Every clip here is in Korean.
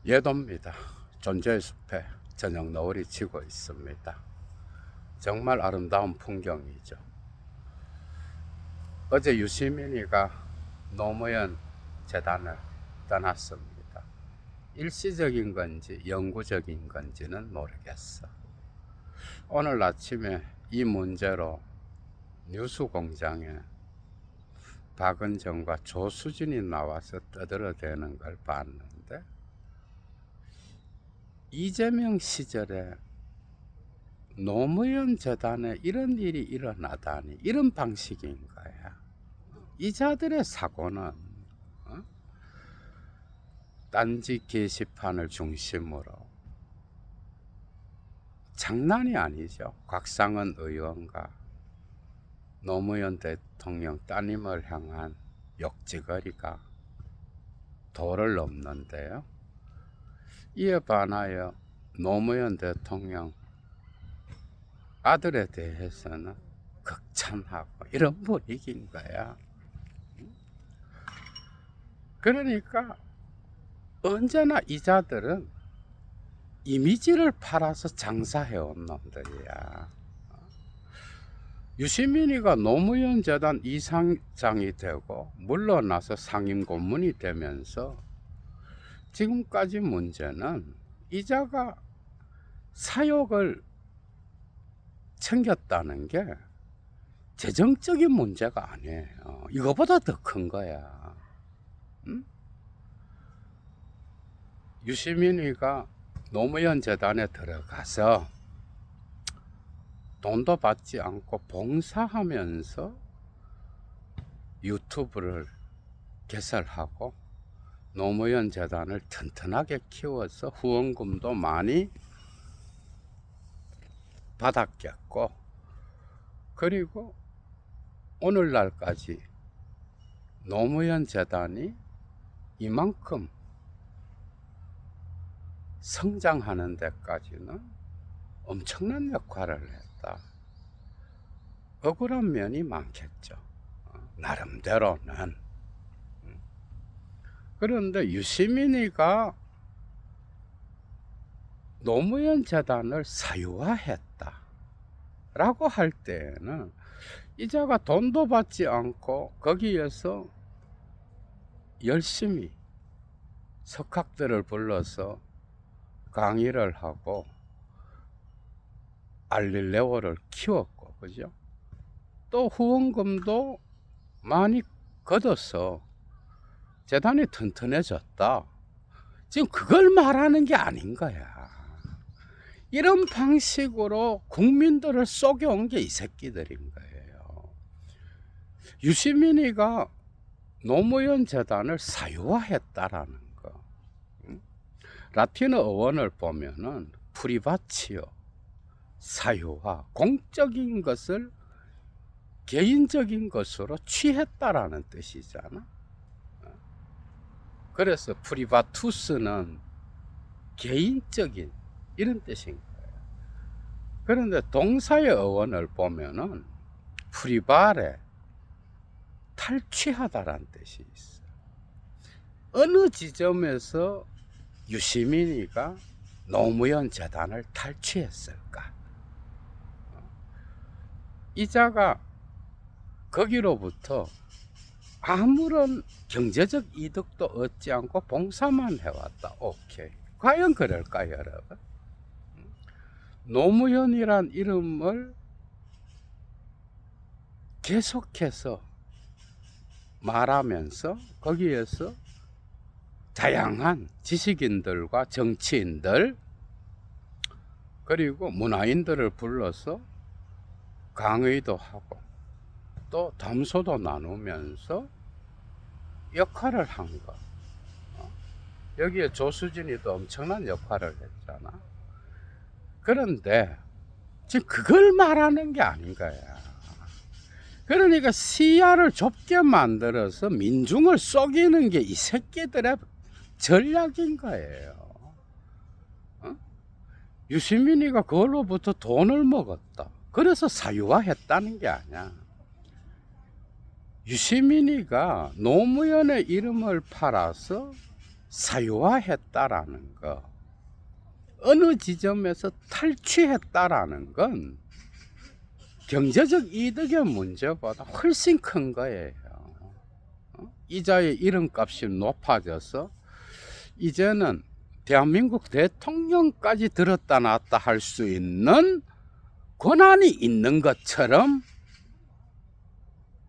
예도입니다. 존재의 숲에 저녁 노을이 지고 있습니다. 정말 아름다운 풍경이죠. 어제 유시민이가 노무현 재단을 떠났습니다. 일시적인 건지 영구적인 건지는 모르겠어. 오늘 아침에 이 문제로 뉴스공장에 박은정과 조수진이 나와서 떠들어대는 걸 봤는데, 이재명 시절에 노무현 재단에 이런 일이 일어나다니, 이런 방식인 거야. 이 자들의 사고는 딴지 게시판을 중심으로 장난이 아니죠. 곽상은 의원과 노무현 대통령 따님을 향한 욕지거리가 도를 넘는데요. 이에 반하여 노무현 대통령 아들에 대해서는 극찬하고 이런 분위기인 거야. 그러니까 언제나 이 자들은 이미지를 팔아서 장사해온 놈들이야. 유시민이가 노무현 재단 이사장이 되고 물러나서 상임 고문이 되면서 지금까지 문제는 이자가 사욕을 챙겼다는 게 재정적인 문제가 아니에요. 이거보다 더 큰 거야. 응? 유시민이가 노무현 재단에 들어가서 돈도 받지 않고 봉사하면서 유튜브를 개설하고 노무현 재단을 튼튼하게 키워서 후원금도 많이 받았겠고, 그리고 오늘날까지 노무현 재단이 이만큼 성장하는 데까지는 엄청난 역할을 했다. 억울한 면이 많겠죠. 나름대로는. 그런데 유시민이가 노무현 재단을 사유화했다 라고 할 때에는 이자가 돈도 받지 않고 거기에서 열심히 석학들을 불러서 강의를 하고 알릴레오를 키웠고, 그죠? 또 후원금도 많이 걷어서 재단이 튼튼해졌다. 지금 그걸 말하는 게 아닌 거야. 이런 방식으로 국민들을 속여온 게 이 새끼들인 거예요. 유시민이가 노무현 재단을 사유화했다라는 거. 라틴어 어원을 보면은 프리바치오, 사유화, 공적인 것을 개인적인 것으로 취했다라는 뜻이잖아. 그래서 프리바투스는 개인적인 이런 뜻인 거예요. 그런데 동사의 어원을 보면은 프리바레, 탈취하다라는 뜻이 있어. 어느 지점에서 유시민이가 노무현 재단을 탈취했을까? 이자가 거기로부터 아무런 경제적 이득도 얻지 않고 봉사만 해왔다. 오케이. 과연 그럴까요, 여러분? 노무현이란 이름을 계속해서 말하면서 거기에서 다양한 지식인들과 정치인들 그리고 문화인들을 불러서 강의도 하고 또 담소도 나누면서 역할을 한 거. 여기에 조수진이도 엄청난 역할을 했잖아. 그런데 지금 그걸 말하는 게 아닌 거야. 그러니까 시야를 좁게 만들어서 민중을 속이는 게 이 새끼들의 전략인 거예요. 유시민이가 그걸로부터 돈을 먹었다. 그래서 사유화했다는 게 아니야. 유시민이가 노무현의 이름을 팔아서 사유화했다라는 거, 어느 지점에서 탈취했다라는 건 경제적 이득의 문제보다 훨씬 큰 거예요. 이자의 이름값이 높아져서 이제는 대한민국 대통령까지 들었다 놨다 할 수 있는 권한이 있는 것처럼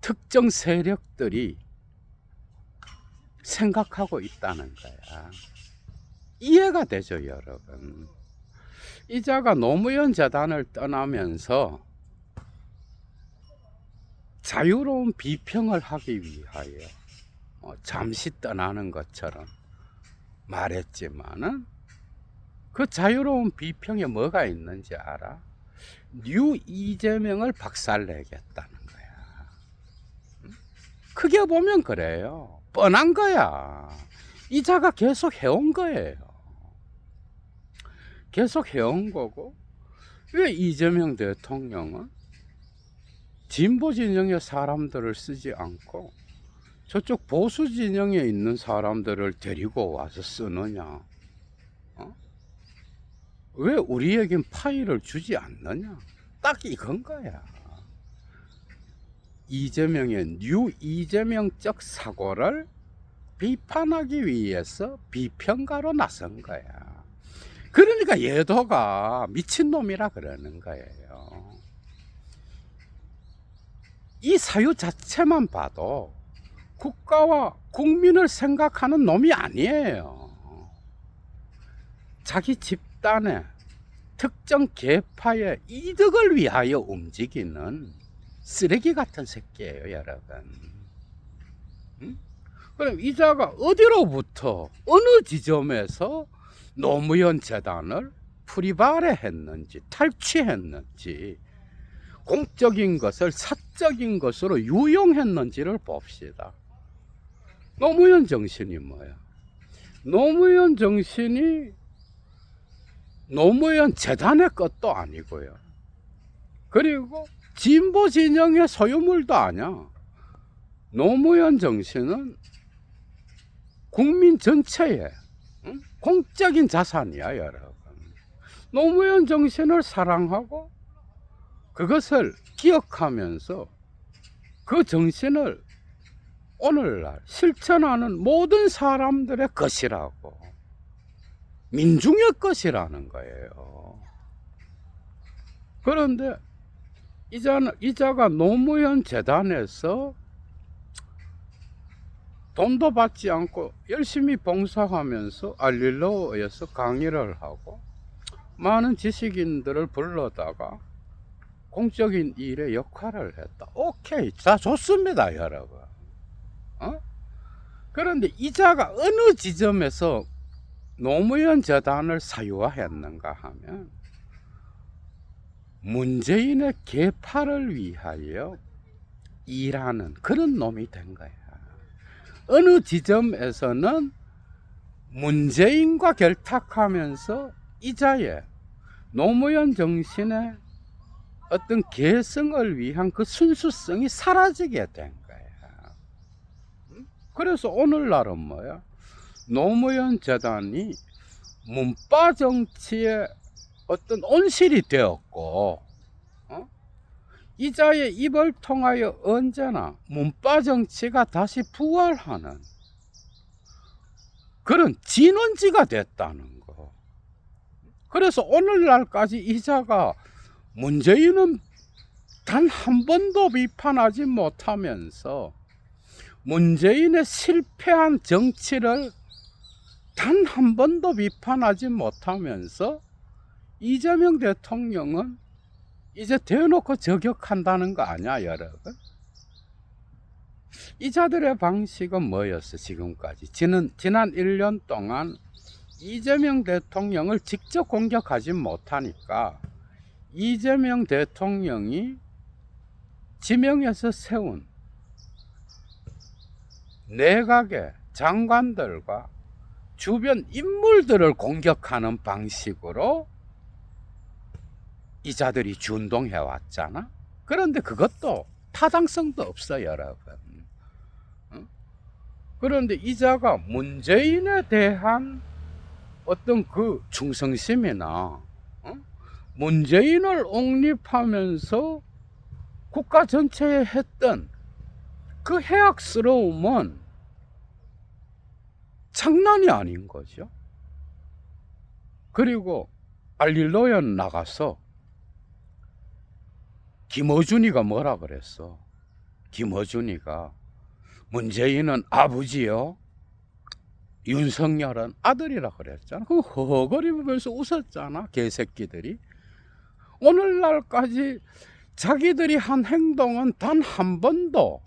특정 세력들이 생각하고 있다는 거야. 이해가 되죠, 여러분? 이자가 노무현 재단을 떠나면서 자유로운 비평을 하기 위하여 잠시 떠나는 것처럼 말했지만은 그 자유로운 비평에 뭐가 있는지 알아? 뉴 이재명을 박살내겠다는 거야. 크게 보면 그래요. 뻔한 거야. 이자가 계속 해온 거예요. 계속 해온 거고, 왜 이재명 대통령은 진보 진영의 사람들을 쓰지 않고 저쪽 보수 진영에 있는 사람들을 데리고 와서 쓰느냐? 왜 우리에겐 파일을 주지 않느냐? 딱 이건 거야. 이재명의 뉴 이재명적 사고를 비판하기 위해서 비평가로 나선 거야. 그러니까 예도가 미친놈이라 그러는 거예요. 이 사유 자체만 봐도 국가와 국민을 생각하는 놈이 아니에요. 자기 집단의 특정 계파의 이득을 위하여 움직이는 쓰레기 같은 새끼예요, 여러분. 그럼 이자가 어디로부터 어느 지점에서 노무현 재단을 프리바레했는지 탈취했는지 공적인 것을 사적인 것으로 유용했는지를 봅시다. 노무현 정신이 뭐야? 노무현 정신이 노무현 재단의 것도 아니고요. 그리고 진보 진영의 소유물도 아니야. 노무현 정신은 국민 전체의 공적인 자산이야, 여러분. 노무현 정신을 사랑하고 그것을 기억하면서 그 정신을 오늘날 실천하는 모든 사람들의 것이라고, 민중의 것이라는 거예요. 그런데 이자가 노무현 재단에서 돈도 받지 않고 열심히 봉사하면서 알릴로에서 강의를 하고 많은 지식인들을 불러다가 공적인 일에 역할을 했다. 오케이, 다 좋습니다, 여러분. 그런데 이자가 어느 지점에서 노무현 재단을 사유화했는가 하면 문재인의 계파를 위하여 일하는 그런 놈이 된 거야. 어느 지점에서는 문재인과 결탁하면서 이자에 노무현 정신의 어떤 개성을 위한 그 순수성이 사라지게 된 거야. 그래서 오늘날은 뭐야? 노무현 재단이 문바 정치의 어떤 온실이 되었고, 이자의 입을 통하여 언제나 문바 정치가 다시 부활하는 그런 진원지가 됐다는 거. 그래서 오늘날까지 이자가 문재인은 단 한 번도 비판하지 못하면서 문재인의 실패한 정치를 단 한 번도 비판하지 못하면서 이재명 대통령은 이제 대놓고 저격한다는 거 아니야, 여러분? 이자들의 방식은 뭐였어, 지금까지? 지난 1년 동안 이재명 대통령을 직접 공격하지 못하니까 이재명 대통령이 지명해서 세운 내각의 장관들과 주변 인물들을 공격하는 방식으로 이자들이 준동해 왔잖아. 그런데 그것도 타당성도 없어, 여러분. 그런데 이자가 문재인에 대한 어떤 그 충성심이나 문재인을 옹립하면서 국가 전체에 했던 그 해악스러움은 장난이 아닌 거죠. 그리고 알릴로연 나가서 김어준이가 뭐라 그랬어? 김어준이가 문재인은 아버지요, 윤석열은 아들이라 그랬잖아. 그럼 허허거리면서 웃었잖아, 개새끼들이. 오늘날까지 자기들이 한 행동은 단 한 번도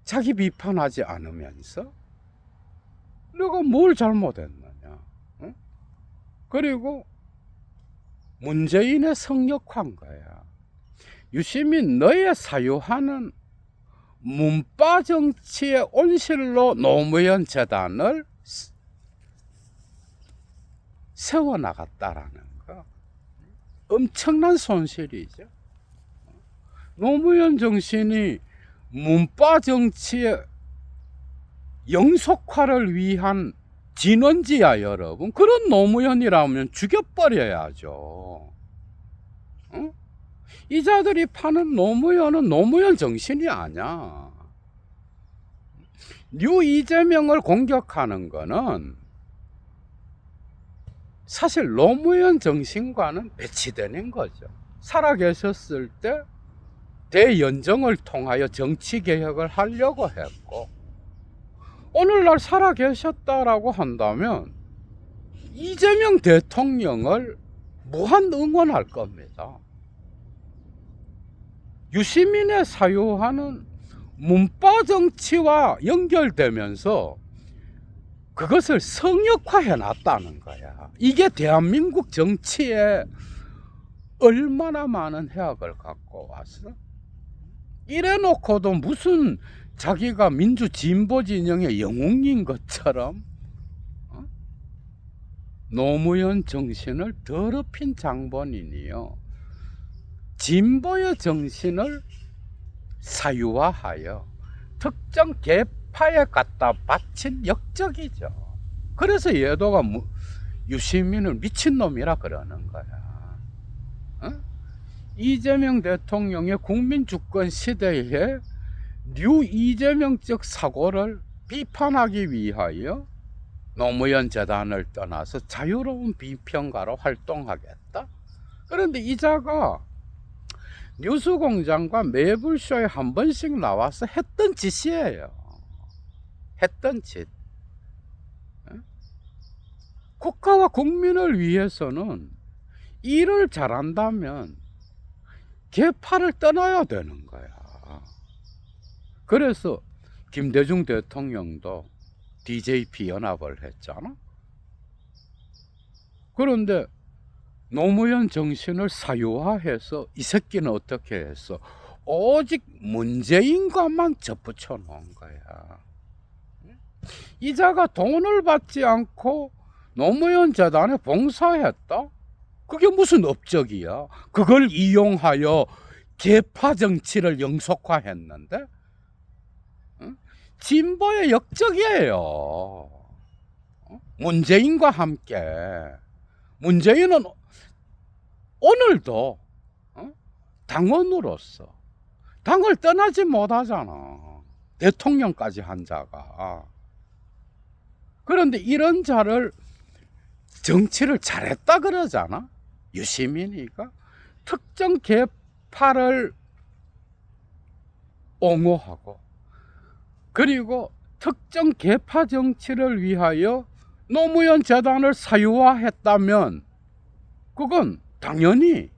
자기 비판하지 않으면서 내가 뭘 잘못했느냐. 응? 그리고 문재인의 성역한 거야. 유시민, 너의 사유하는 문바 정치의 온실로 노무현 재단을 세워나갔다라는 거. 엄청난 손실이죠. 노무현 정신이 문바 정치의 영속화를 위한 진원지야, 여러분. 그런 노무현이라면 죽여버려야죠. 응? 이자들이 파는 노무현은 노무현 정신이 아니야. 뉴 이재명을 공격하는 거는 사실 노무현 정신과는 배치되는 거죠. 살아계셨을 때 대연정을 통하여 정치개혁을 하려고 했고, 오늘날 살아계셨다라고 한다면 이재명 대통령을 무한 응원할 겁니다. 유시민의 사유하는 문바 정치와 연결되면서 그것을 성역화해 놨다는 거야. 이게 대한민국 정치에 얼마나 많은 해악을 갖고 왔어? 이래 놓고도 무슨 자기가 민주 진보 진영의 영웅인 것처럼 노무현 정신을 더럽힌 장본인이요, 진보의 정신을 사유화하여 특정 계파에 갖다 바친 역적이죠. 그래서 얘도가 유시민을 미친놈이라 그러는 거야. 이재명 대통령의 국민주권 시대에 뉴 이재명적 사고를 비판하기 위하여 노무현 재단을 떠나서 자유로운 비평가로 활동하겠다. 그런데 이자가 뉴스공장과 매불쇼에 한 번씩 나와서 했던 짓이에요. 했던 짓. 국가와 국민을 위해서는 일을 잘한다면 계파를 떠나야 되는 거야. 그래서 김대중 대통령도 DJP 연합을 했잖아. 그런데 노무현 정신을 사유화해서 이 새끼는 어떻게 했어? 오직 문재인과만 접붙여 놓은 거야. 이자가 돈을 받지 않고 노무현 재단에 봉사했다? 그게 무슨 업적이야? 그걸 이용하여 계파 정치를 영속화했는데? 진보의 역적이에요. 문재인과 함께. 문재인은 오늘도 당원으로서 당을 떠나지 못하잖아. 대통령까지 한 자가. 그런데 이런 자를 정치를 잘했다 그러잖아. 유시민이가 특정 계파를 옹호하고, 그리고 특정 계파 정치를 위하여 노무현 재단을 사유화했다면 그건 당연히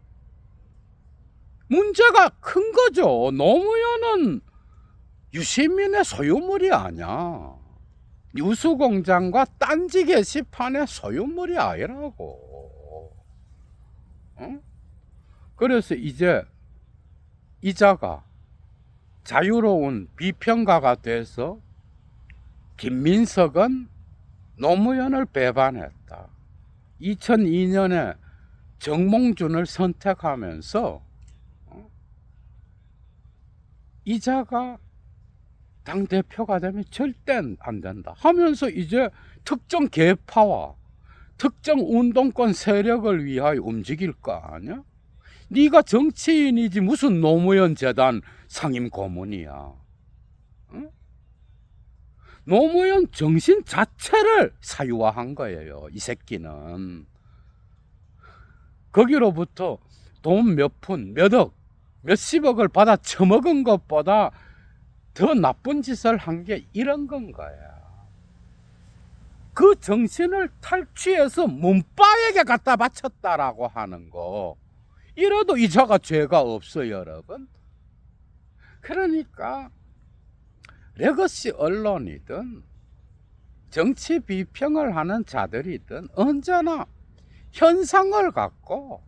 문제가 큰 거죠. 노무현은 유시민의 소유물이 아니야. 뉴스공장과 딴지 게시판의 소유물이 아니라고. 그래서 이제 이자가 자유로운 비평가가 돼서 김민석은 노무현을 배반했다. 2002년에 정몽준을 선택하면서 이자가 당대표가 되면 절대 안 된다 하면서 이제 특정 계파와 특정 운동권 세력을 위하여 움직일 거 아니야? 네가 정치인이지 무슨 노무현 재단 상임 고문이야. 응? 노무현 정신 자체를 사유화한 거예요. 이 새끼는. 거기로부터 돈 몇 푼, 몇 억, 몇십억을 받아 처먹은 것보다 더 나쁜 짓을 한 게 이런 건 거야. 그 정신을 탈취해서 문바에게 갖다 바쳤다라고 하는 거. 이래도 이자가 죄가 없어요, 여러분. 그러니까 레거시 언론이든 정치 비평을 하는 자들이든 언제나 현상을 갖고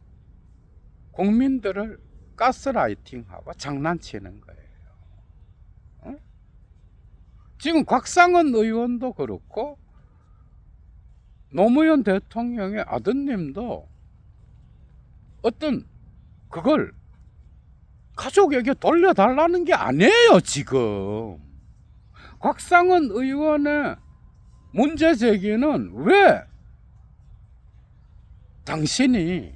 국민들을 가스라이팅하고 장난치는 거예요. 어? 지금 곽상은 의원도 그렇고 노무현 대통령의 아드님도 어떤 그걸 가족에게 돌려달라는 게 아니에요, 지금. 곽상은 의원의 문제 제기는 왜 당신이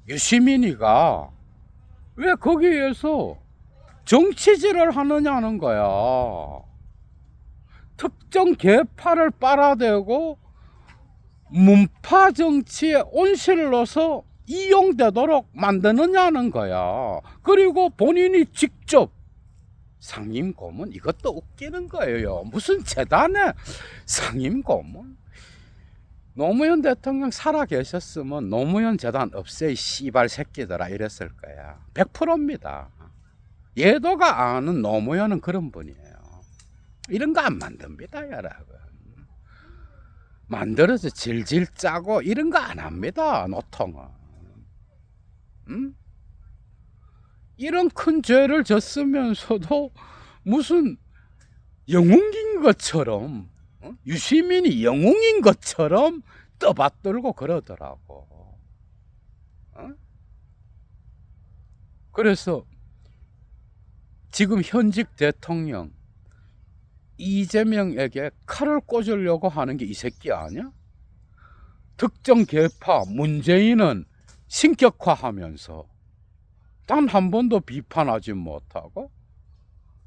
유시민이가 왜 거기에서 정치질을 하느냐는 거야. 특정 계파를 빨아대고 문파 정치의 온실로서 이용되도록 만드느냐는 거야. 그리고 본인이 직접 상임고문, 이것도 웃기는 거예요. 무슨 재단의 상임고문? 노무현 대통령 살아 계셨으면 노무현 재단 없애 씨발 새끼들아 이랬을 거야. 100%입니다. 얘도가 아는 노무현은 그런 분이에요. 이런 거 안 만듭니다, 여러분. 만들어서 질질 짜고 이런 거 안 합니다, 노통은. 응? 이런 큰 죄를 졌으면서도 무슨 영웅인 것처럼, 유시민이 영웅인 것처럼 떠받들고 그러더라고. 그래서 지금 현직 대통령 이재명에게 칼을 꽂으려고 하는 게 이 새끼 아니야? 특정 계파 문재인은 신격화하면서 단 한 번도 비판하지 못하고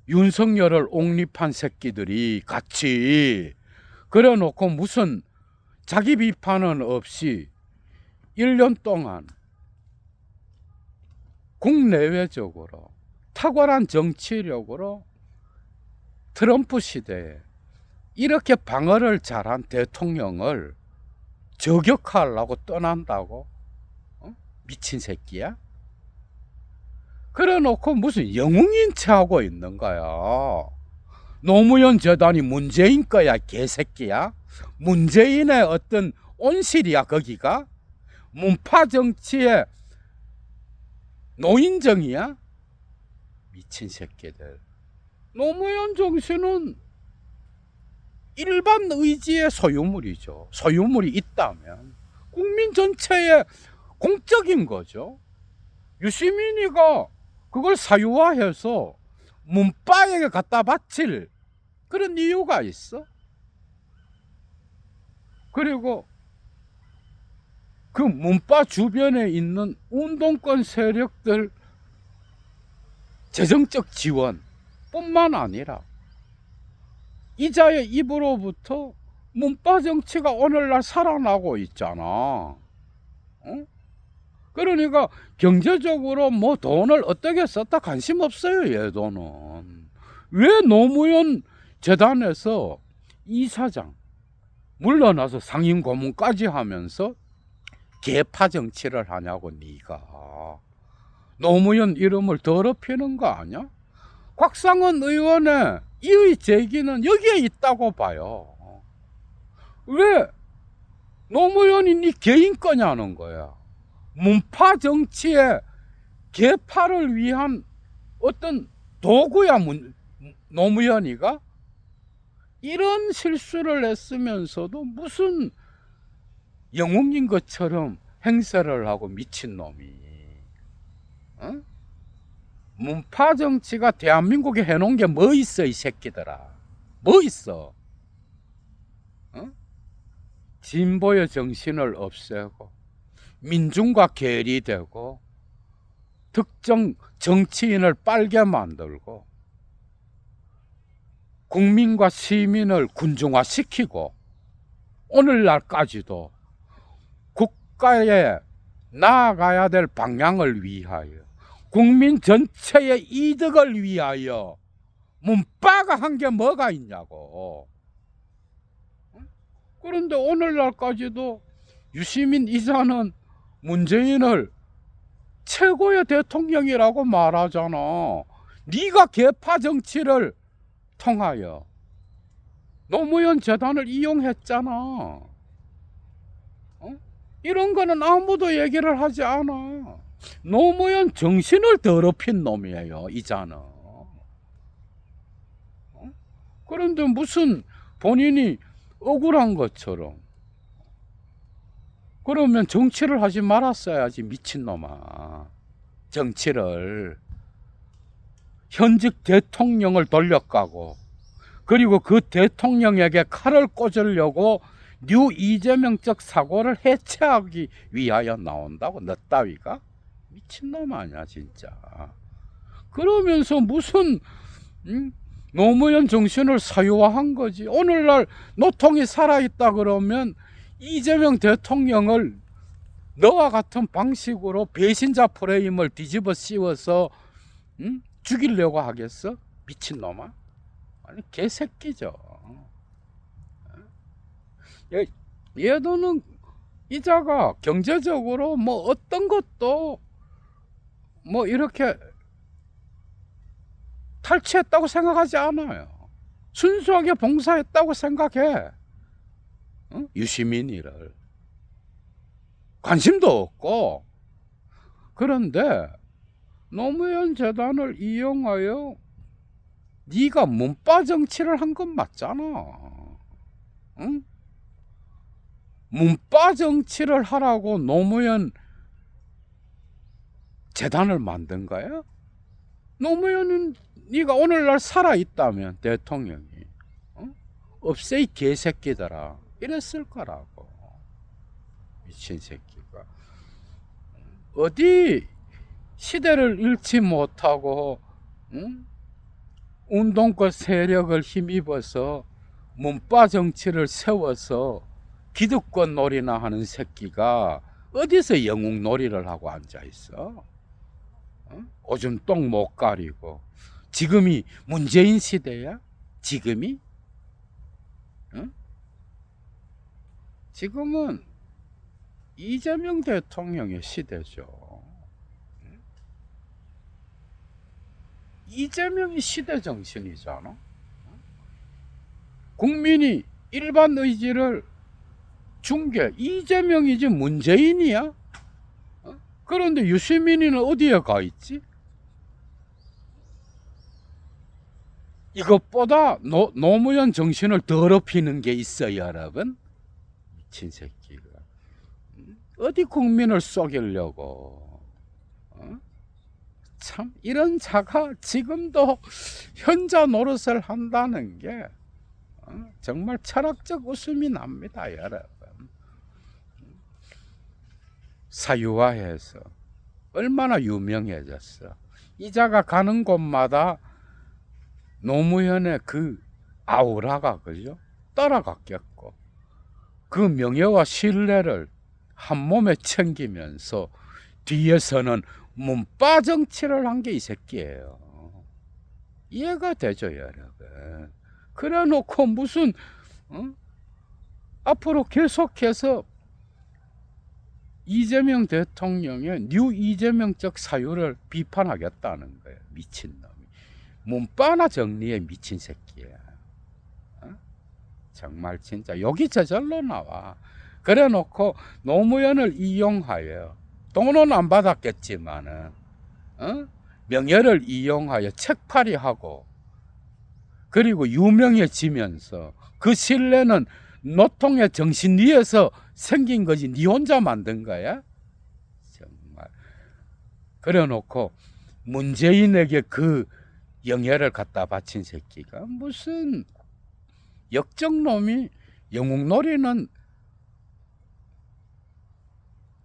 윤석열을 옹립한 새끼들이 같이 그래놓고 무슨 자기 비판은 없이 1년 동안 국내외적으로 탁월한 정치력으로 트럼프 시대에 이렇게 방어를 잘한 대통령을 저격하려고 떠난다고? 미친 새끼야? 그래 놓고 무슨 영웅인 체 하고 있는 거야. 노무현 재단이 문재인 거야, 개새끼야. 문재인의 어떤 온실이야, 거기가. 문파 정치의 노인정이야. 미친 새끼들. 노무현 정신은 일반 의지의 소유물이죠. 소유물이 있다면 국민 전체의 공적인 거죠. 유시민이가 그걸 사유화해서 문바에게 갖다 바칠 그런 이유가 있어? 그리고 그 문바 주변에 있는 운동권 세력들 재정적 지원 뿐만 아니라 이자의 입으로부터 문바 정치가 오늘날 살아나고 있잖아. 그러니까 경제적으로 뭐 돈을 어떻게 썼다 관심 없어요, 얘 돈은. 왜 노무현 재단에서 이사장 물러나서 상임 고문까지 하면서 개파 정치를 하냐고. 네가 노무현 이름을 더럽히는 거 아니야? 곽상은 의원의 이의 제기는 여기에 있다고 봐요. 왜 노무현이 네 개인 거냐는 거야. 문파 정치의 개파를 위한 어떤 도구야, 노무현이가? 이런 실수를 했으면서도 무슨 영웅인 것처럼 행세를 하고 미친놈이. 문파 정치가 대한민국에 해놓은 게 뭐 있어, 이 새끼들아. 뭐 있어? 어? 진보의 정신을 없애고 민중과 괴리되고 특정 정치인을 빨게 만들고 국민과 시민을 군중화시키고 오늘날까지도 국가에 나아가야 될 방향을 위하여 국민 전체의 이득을 위하여 문파가 한 게 뭐가 있냐고. 그런데 오늘날까지도 유시민 이사는 문재인을 최고의 대통령이라고 말하잖아. 네가 계파 정치를 통하여 노무현 재단을 이용했잖아. 이런 거는 아무도 얘기를 하지 않아. 노무현 정신을 더럽힌 놈이에요, 이자는. 그런데 무슨 본인이 억울한 것처럼 그러면 정치를 하지 말았어야지, 미친놈아. 정치를 현직 대통령을 돌려가고 그리고 그 대통령에게 칼을 꽂으려고 뉴 이재명적 사고를 해체하기 위하여 나온다고. 너 따위가 미친놈 아니야 진짜. 그러면서 무슨 노무현 정신을 사유화한 거지. 오늘날 노통이 살아있다 그러면 이재명 대통령을 너와 같은 방식으로 배신자 프레임을 뒤집어 씌워서 죽이려고 하겠어? 미친놈아. 아니 개새끼죠. 얘도는 이자가 경제적으로 뭐 어떤 것도 뭐 이렇게 탈취했다고 생각하지 않아요. 순수하게 봉사했다고 생각해. 유시민이를 관심도 없고. 그런데 노무현 재단을 이용하여 네가 문파 정치를 한 건 맞잖아. 응? 문파 정치를 하라고 노무현 재단을 만든 거야? 노무현은 네가 오늘날 살아있다면 대통령이 없애 이 개새끼들아 이랬을 거라고. 미친 새끼가 어디 시대를 잃지 못하고 운동권 세력을 힘입어서 문파 정치를 세워서 기득권 놀이나 하는 새끼가 어디서 영웅 놀이를 하고 앉아있어? 오줌 똥 못 가리고. 지금이 문재인 시대야? 지금이? 지금은 이재명 대통령의 시대죠. 이재명이 시대 정신이잖아. 국민이 일반 의지를 준 게 이재명이지 문재인이야? 그런데 유시민이는 어디에 가 있지? 이것보다 노무현 정신을 더럽히는 게 있어요, 여러분. 미친 새끼가. 어디 국민을 속이려고. 참 이런 자가 지금도 현자 노릇을 한다는 게 정말 철학적 웃음이 납니다, 여러분. 사유화해서 얼마나 유명해졌어. 이자가 가는 곳마다 노무현의 그 아우라가 그죠? 따라갔겠고 그 명예와 신뢰를 한 몸에 챙기면서 뒤에서는 문파 정치를 한 게 이 새끼예요. 이해가 되죠, 여러분? 그래 놓고 무슨 앞으로 계속해서 이재명 대통령의 뉴 이재명적 사유를 비판하겠다는 거예요. 미친놈이. 문파나 정리에 미친 새끼야. 정말 진짜 여기 저절로 나와. 그래 놓고 노무현을 이용하여 돈은 안 받았겠지만은 명예를 이용하여 책팔이하고 그리고 유명해지면서 그 신뢰는 노통의 정신 위에서 생긴 거지 니 혼자 만든 거야? 정말. 그래 놓고 문재인에게 그 영예를 갖다 바친 새끼가 무슨 역적놈이 영웅놀이는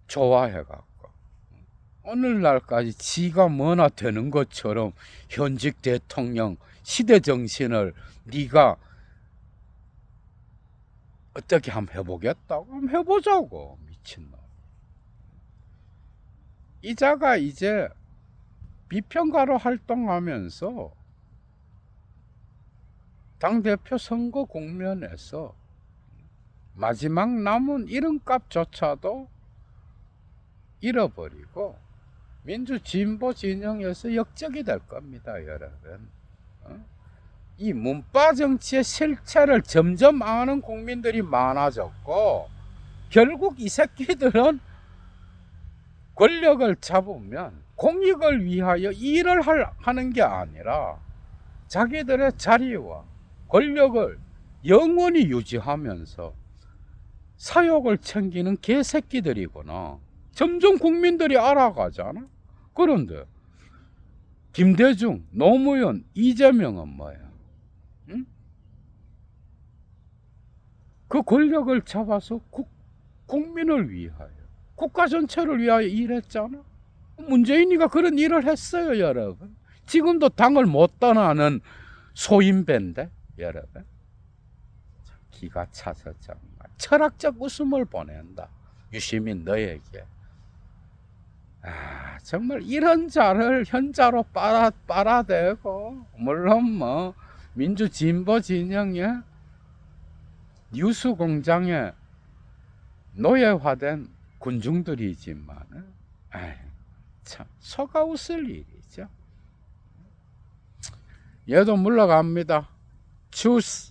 좋아해갖고 오늘날까지 지가 뭐나 되는 것처럼 현직 대통령 시대정신을 네가 어떻게 한번 해보겠다고? 한번 해보자고. 미친놈. 이자가 이제 비평가로 활동하면서 당대표 선거 국면에서 마지막 남은 이름값조차도 잃어버리고 민주진보 진영에서 역적이 될 겁니다, 여러분. 이 문파 정치의 실체를 점점 아는 국민들이 많아졌고 결국 이 새끼들은 권력을 잡으면 공익을 위하여 일을 하는 게 아니라 자기들의 자리와 권력을 영원히 유지하면서 사욕을 챙기는 개새끼들이구나. 점점 국민들이 알아가잖아. 그런데 김대중, 노무현, 이재명은 뭐야? 응? 그 권력을 잡아서 국민을 위하여, 국가 전체를 위하여 일했잖아. 문재인이가 그런 일을 했어요, 여러분. 지금도 당을 못 떠나는 소인배인데, 여러분. 기가 차서 정말 철학적 웃음을 보낸다. 유시민 너에게. 정말 이런 자를 현자로 빨아대고, 물론 뭐 민주진보 진영의 뉴스공장에 노예화된 군중들이지만은 참 속아 웃을 일이죠. 얘도 물러갑니다. 추스.